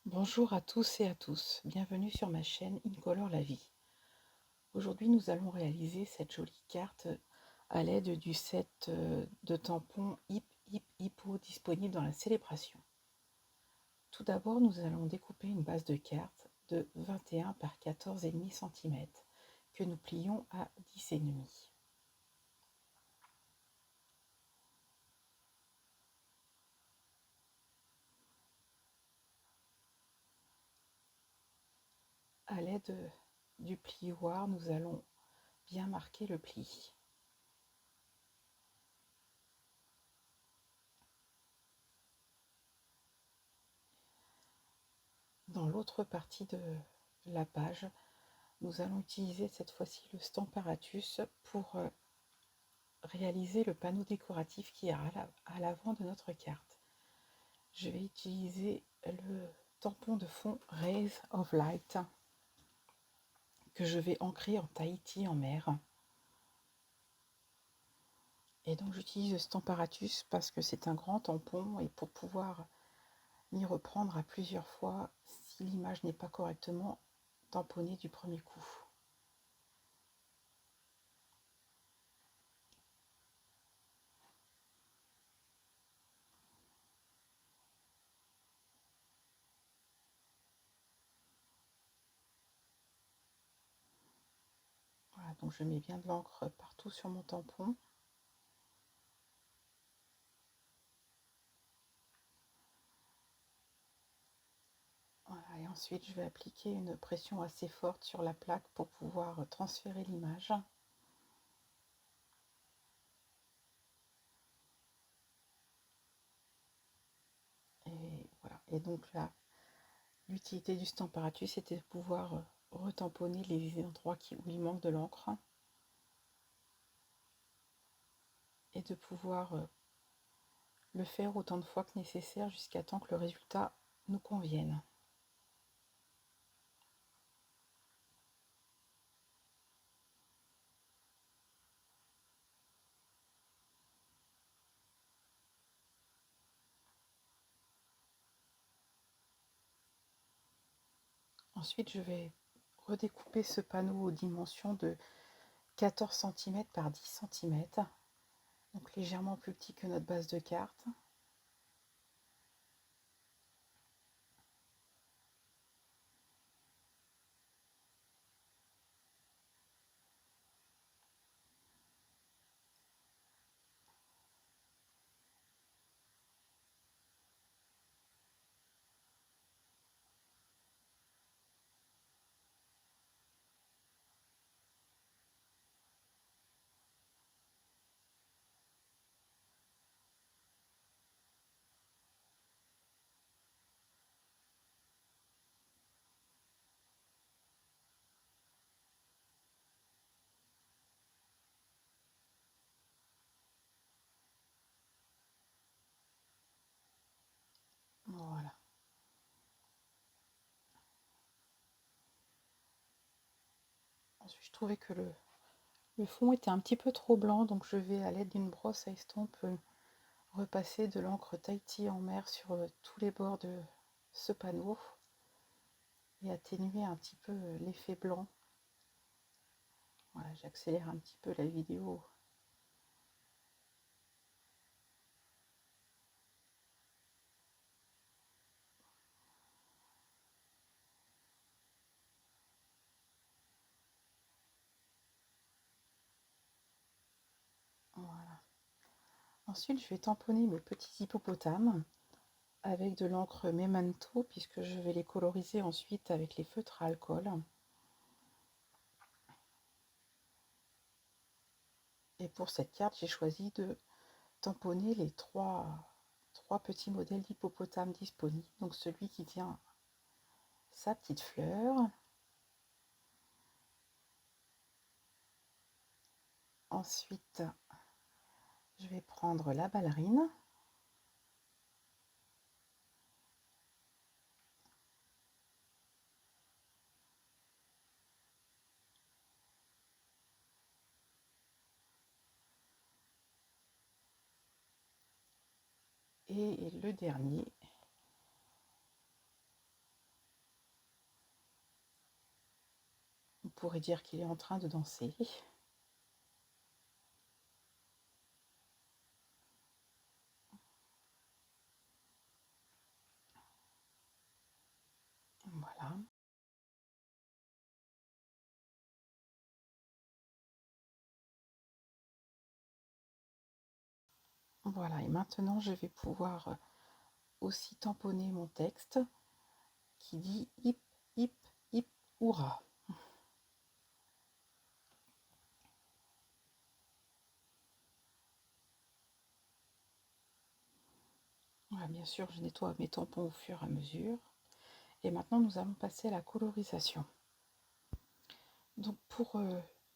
Bonjour à tous et à tous, bienvenue sur ma chaîne Incolore la vie. Aujourd'hui nous allons réaliser cette jolie carte à l'aide du set de tampons Hip Hip Hippo disponible dans la célébration. Tout d'abord nous allons découper une base de carte de 21 par 14,5 cm que nous plions à 10,5. À l'aide du plioir, nous allons bien marquer le pli. Dans l'autre partie de la page, nous allons utiliser cette fois-ci le Stamparatus pour réaliser le panneau décoratif qui est à l'avant de notre carte. Je vais utiliser le tampon de fond Rays of Light que je vais ancrer en Tahiti en mer. Et donc j'utilise le Stamparatus parce que c'est un grand tampon et pour pouvoir m'y reprendre à plusieurs fois si l'image n'est pas correctement tamponnée du premier coup. Voilà, donc je mets bien de l'encre partout sur mon tampon. Voilà, et ensuite je vais appliquer une pression assez forte sur la plaque pour pouvoir transférer l'image. Et voilà, et donc là, l'utilité du Stamparatus c'était de pouvoir retamponner les endroits où il manque de l'encre et de pouvoir le faire autant de fois que nécessaire jusqu'à temps que le résultat nous convienne. Ensuite, je vais redécouper ce panneau aux dimensions de 14 cm par 10 cm, donc légèrement plus petit que notre base de carte. Voilà. Ensuite, je trouvais que le fond était un petit peu trop blanc, donc je vais à l'aide d'une brosse à estompe repasser de l'encre Tahiti en mer sur tous les bords de ce panneau et atténuer un petit peu l'effet blanc. Voilà, j'accélère un petit peu la vidéo. Voilà. Ensuite, je vais tamponner mes petits hippopotames avec de l'encre Memento puisque je vais les coloriser ensuite avec les feutres à alcool. Et pour cette carte, j'ai choisi de tamponner les trois petits modèles d'hippopotame disponibles. Donc celui qui tient sa petite fleur. Ensuite, je vais prendre la ballerine. Et le dernier, pourrait dire qu'il est en train de danser. Voilà. Voilà, et maintenant je vais pouvoir aussi tamponner mon texte qui dit hip, hip, hip, hurrah. Voilà, bien sûr, je nettoie mes tampons au fur et à mesure. Et maintenant, nous allons passer à la colorisation. Donc pour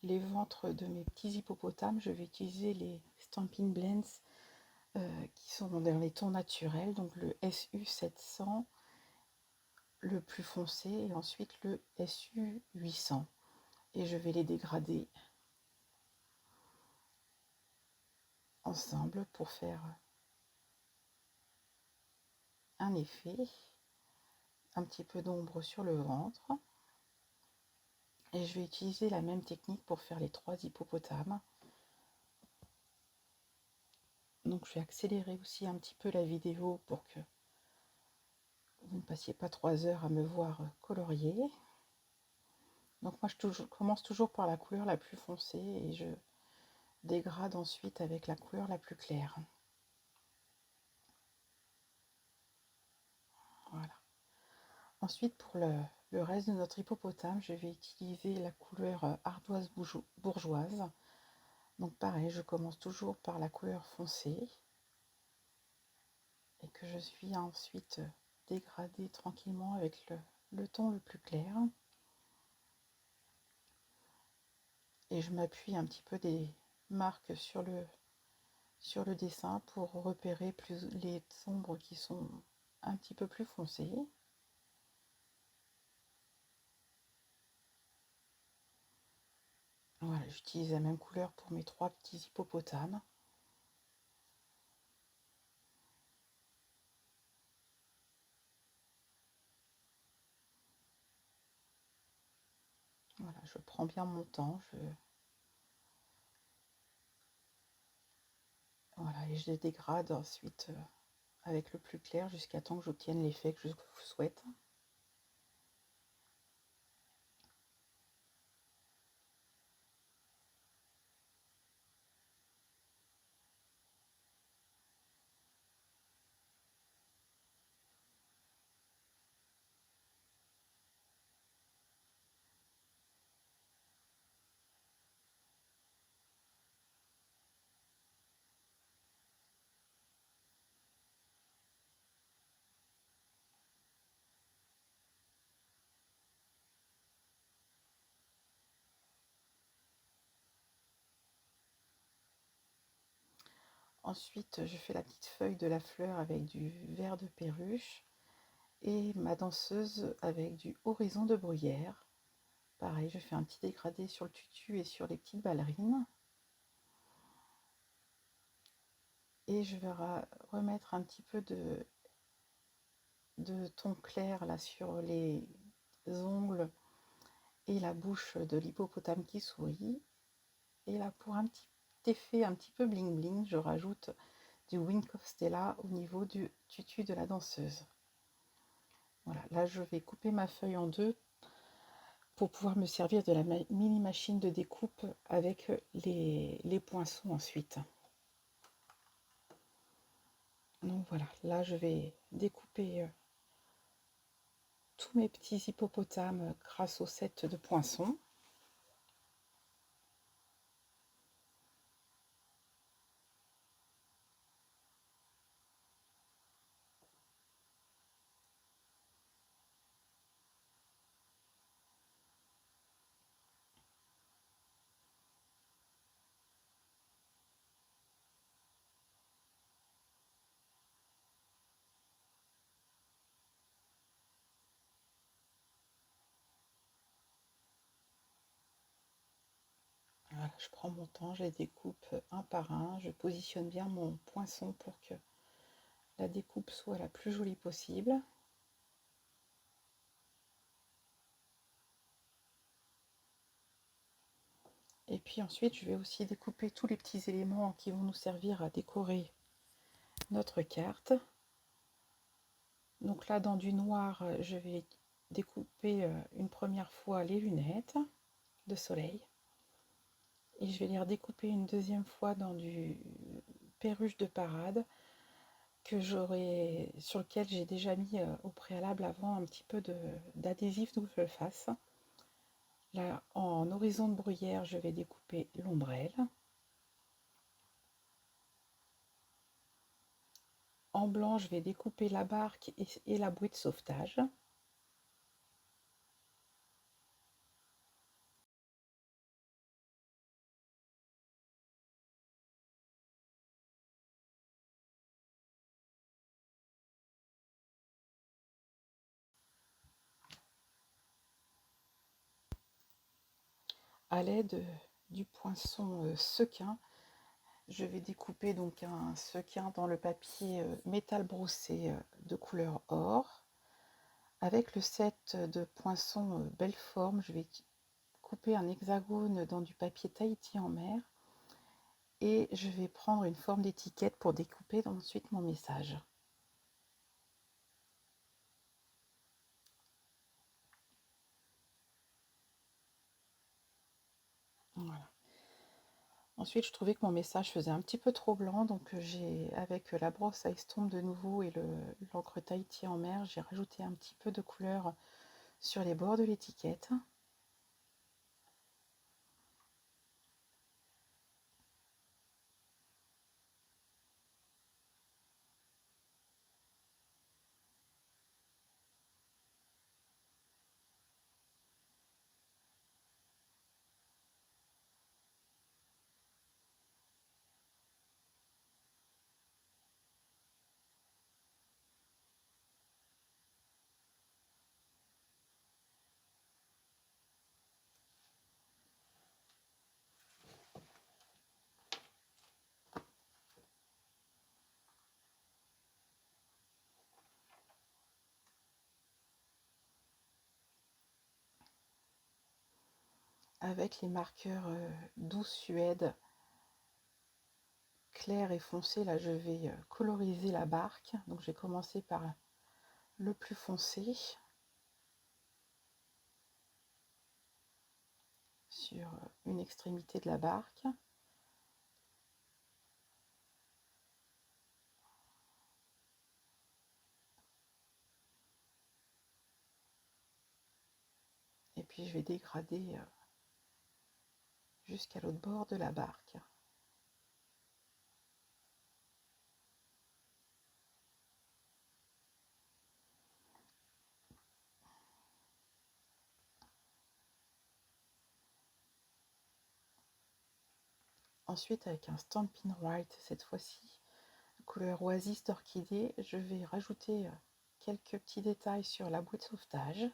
les ventres de mes petits hippopotames, je vais utiliser les Stampin' Blends qui sont dans les tons naturels, donc le SU 700, le plus foncé, et ensuite le SU 800. Et je vais les dégrader ensemble pour faire un effet, un petit peu d'ombre sur le ventre. Et je vais utiliser la même technique pour faire les 3 hippopotames. Donc je vais accélérer aussi un petit peu la vidéo pour que vous ne passiez pas 3 heures à me voir colorier. Donc moi je commence toujours par la couleur la plus foncée et je dégrade ensuite avec la couleur la plus claire. Voilà. Ensuite pour le reste de notre hippopotame, je vais utiliser la couleur ardoise bourgeoise. Donc pareil, je commence toujours par la couleur foncée et que je suis ensuite dégradée tranquillement avec le ton le plus clair. Et je m'appuie un petit peu des marques sur le dessin pour repérer plus les ombres qui sont un petit peu plus foncées. Voilà, j'utilise la même couleur pour mes 3 petits hippopotames. Voilà, je prends bien mon temps, voilà, et je les dégrade ensuite avec le plus clair jusqu'à temps que j'obtienne l'effet que je souhaite. Ensuite, je fais la petite feuille de la fleur avec du vert de perruche et ma danseuse avec du horizon de bruyère. Pareil, je fais un petit dégradé sur le tutu et sur les petites ballerines. Et je vais remettre un petit peu de ton clair là sur les ongles et la bouche de l'hippopotame qui sourit. Et là, pour un petit effet un petit peu bling bling, je rajoute du Wink of Stella au niveau du tutu de la danseuse. Voilà, là je vais couper ma feuille en deux pour pouvoir me servir de la mini machine de découpe avec les poinçons ensuite. Donc voilà, là je vais découper tous mes petits hippopotames grâce au set de poinçons. Voilà, je prends mon temps, je les découpe un par un, je positionne bien mon poinçon pour que la découpe soit la plus jolie possible. Et puis ensuite, je vais aussi découper tous les petits éléments qui vont nous servir à décorer notre carte. Donc là, dans du noir, je vais découper une première fois les lunettes de soleil. Et je vais les redécouper une deuxième fois dans du perruche de parade sur lequel j'ai déjà mis au préalable avant un petit peu d'adhésif double face. Là, en horizon de bruyère, je vais découper l'ombrelle. En blanc, je vais découper la barque et la bouée de sauvetage. À l'aide du poinçon sequin, je vais découper donc un sequin dans le papier métal brossé de couleur or. Avec le set de poinçons belle forme, je vais couper un hexagone dans du papier Tahiti en mer et je vais prendre une forme d'étiquette pour découper ensuite mon message. Voilà. Ensuite, je trouvais que mon message faisait un petit peu trop blanc, donc avec la brosse à estompe de nouveau et l'encre Tahiti en mer, j'ai rajouté un petit peu de couleur sur les bords de l'étiquette. Avec les marqueurs Douce Suède clair et foncé, là je vais coloriser la barque. Donc je vais commencer par le plus foncé sur une extrémité de la barque. Et puis je vais dégrader jusqu'à l'autre bord de la barque. Ensuite, avec un Stampin' White, cette fois-ci, couleur oasis d'orchidée, je vais rajouter quelques petits détails sur la bouée de sauvetage.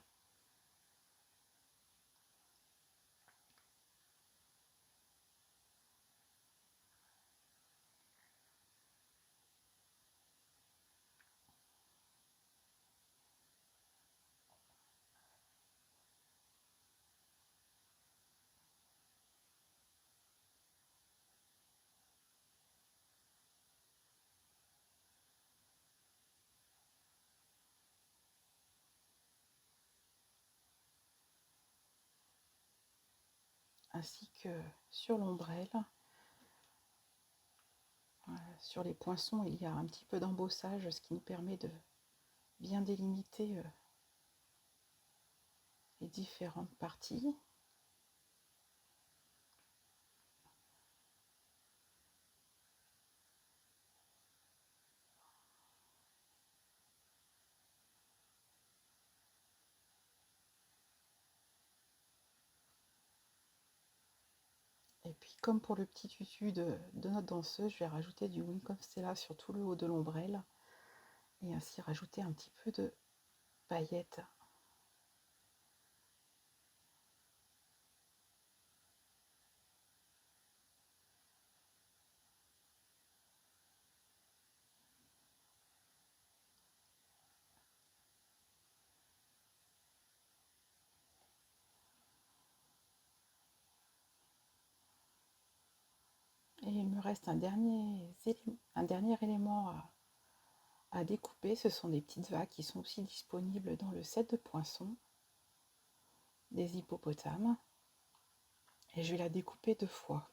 Ainsi que sur l'ombrelle. Sur les poinçons, il y a un petit peu d'embossage, ce qui nous permet de bien délimiter les différentes parties. Et puis comme pour le petit tutu de notre danseuse, je vais rajouter du Wing Stella sur tout le haut de l'ombrelle et ainsi rajouter un petit peu de paillettes. me reste un dernier élément à découper. Ce sont des petites vagues qui sont aussi disponibles dans le set de poinçons des hippopotames. Et je vais la découper 2 fois.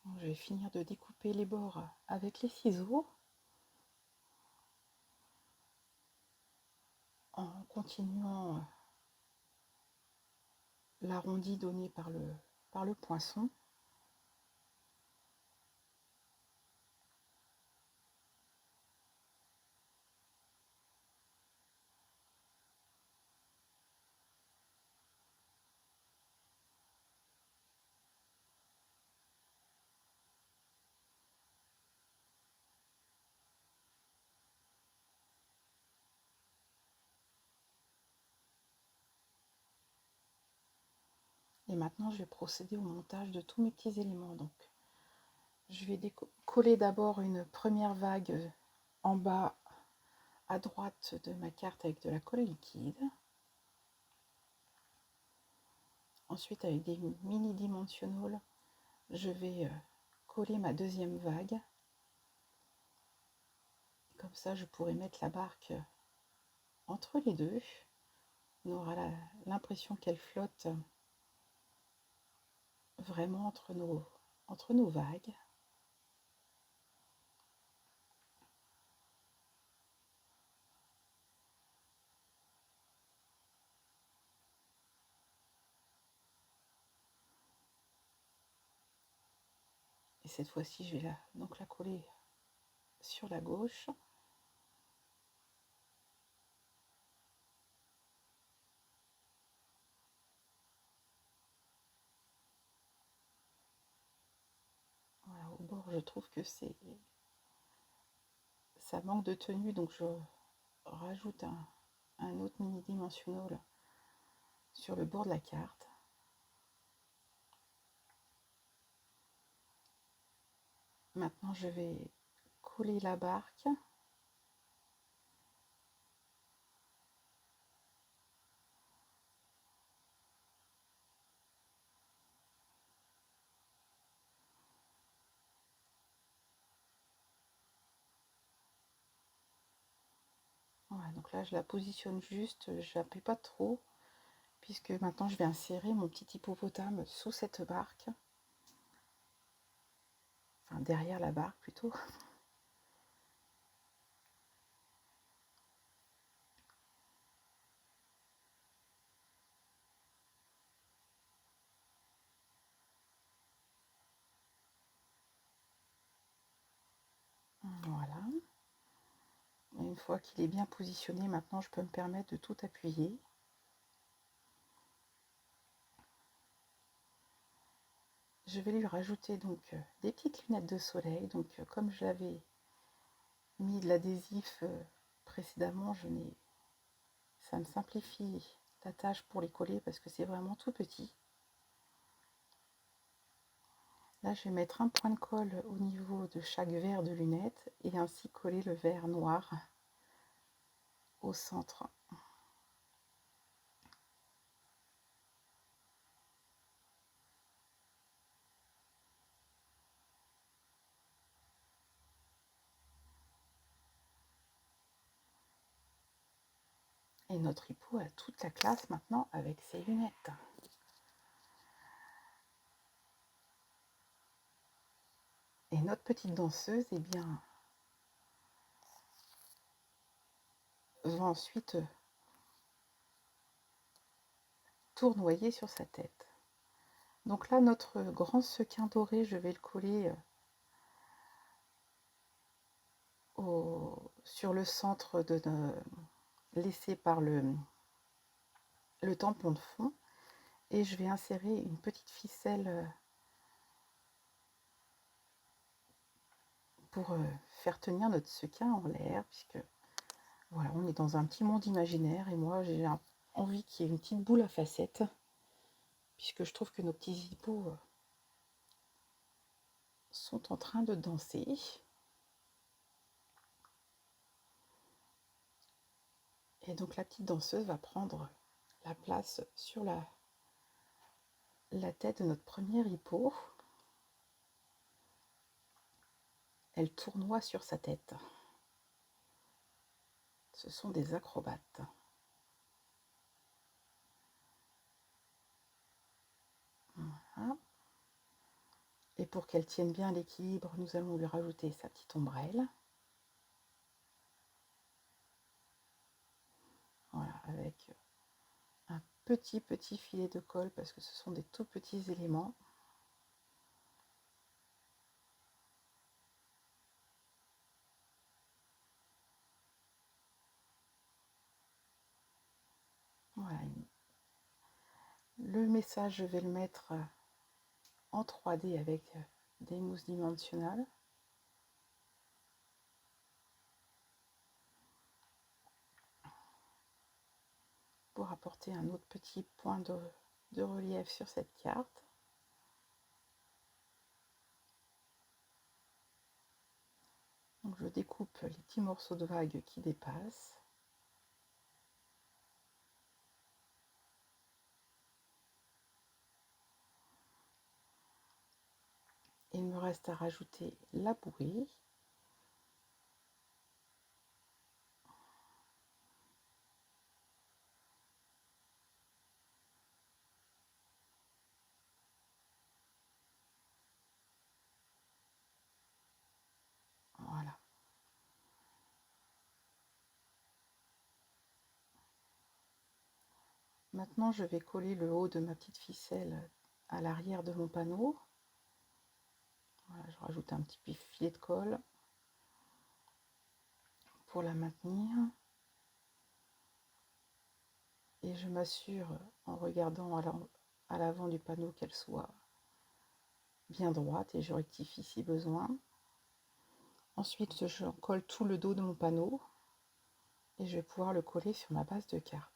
Donc, je vais finir de découper les bords avec les ciseaux en continuant l'arrondi donné par le poinçon. Et maintenant, je vais procéder au montage de tous mes petits éléments. Donc, je vais coller d'abord une première vague en bas à droite de ma carte avec de la colle liquide. Ensuite, avec des mini dimensionals, je vais coller ma deuxième vague. Comme ça, je pourrai mettre la barque entre les deux. On aura l'impression qu'elle flotte vraiment entre nos vagues. Et cette fois-ci, je vais donc la coller sur la gauche. Voilà, au bord, je trouve que ça manque de tenue, donc je rajoute un autre mini dimensional sur le bord de la carte. Maintenant, je vais coller la barque. Voilà, donc là, je la positionne juste, je n'appuie pas trop, puisque maintenant, je vais insérer mon petit hippopotame sous cette barque. Enfin, derrière la barque plutôt. Voilà. Et une fois qu'il est bien positionné, maintenant, je peux me permettre de tout appuyer. Je vais lui rajouter donc des petites lunettes de soleil. Donc comme j'avais mis de l'adhésif précédemment, ça me simplifie la tâche pour les coller parce que c'est vraiment tout petit. Là, je vais mettre un point de colle au niveau de chaque verre de lunettes et ainsi coller le verre noir au centre. Et notre hippo a toute la classe maintenant avec ses lunettes. Et notre petite danseuse, eh bien, va ensuite tournoyer sur sa tête. Donc là, notre grand sequin doré, je vais le coller sur le centre laissé par le tampon de fond, et je vais insérer une petite ficelle pour faire tenir notre sequin en l'air, puisque voilà, on est dans un petit monde imaginaire, et moi j'ai envie qu'il y ait une petite boule à facettes, puisque je trouve que nos petits hippos sont en train de danser. Et donc la petite danseuse va prendre la place sur la tête de notre premier hippo. Elle tournoie sur sa tête. Ce sont des acrobates. Voilà. Et pour qu'elle tienne bien l'équilibre, nous allons lui rajouter sa petite ombrelle. Voilà, avec un petit filet de colle, parce que ce sont des tout petits éléments. Voilà. Le message, je vais le mettre en 3D avec des mousses dimensionnelles. Pour apporter un autre petit point de relief sur cette carte. Donc je découpe les petits morceaux de vague qui dépassent. Il me reste à rajouter la bouée. Voilà. Maintenant, je vais coller le haut de ma petite ficelle à l'arrière de mon panneau. Voilà, je rajoute un petit filet de colle pour la maintenir. Et je m'assure, en regardant à l'avant du panneau, qu'elle soit bien droite, et je rectifie si besoin. Ensuite, je colle tout le dos de mon panneau et je vais pouvoir le coller sur ma base de carte.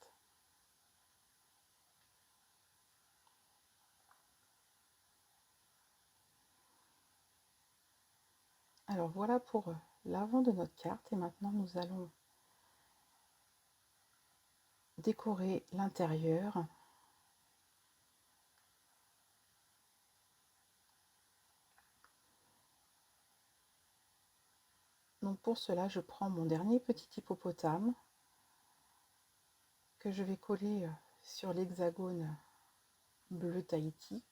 Alors voilà pour l'avant de notre carte, et maintenant nous allons décorer l'intérieur. Donc pour cela, je prends mon dernier petit hippopotame que je vais coller sur l'hexagone bleu Tahiti.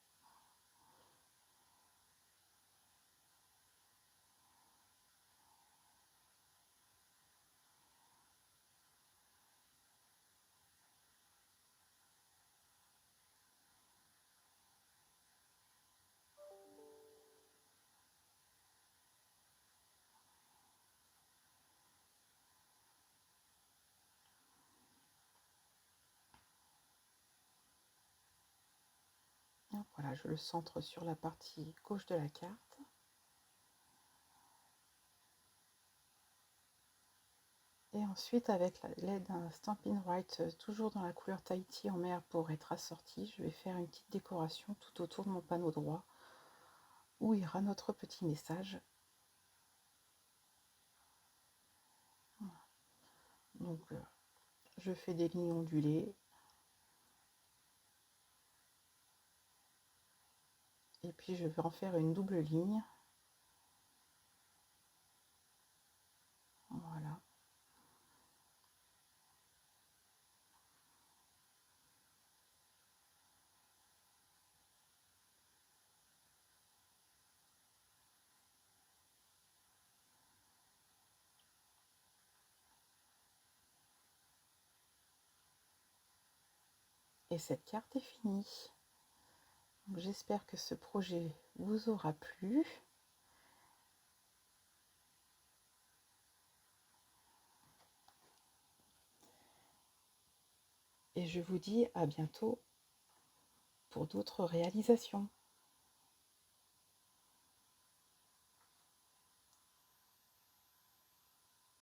Voilà, je le centre sur la partie gauche de la carte. Et ensuite, avec l'aide d'un Stampin' Right, toujours dans la couleur Tahiti en mer pour être assorti, je vais faire une petite décoration tout autour de mon panneau droit où ira notre petit message. Voilà. Donc, je fais des lignes ondulées. Et puis, je vais en faire une double ligne. Voilà. Et cette carte est finie. J'espère que ce projet vous aura plu. Et je vous dis à bientôt pour d'autres réalisations.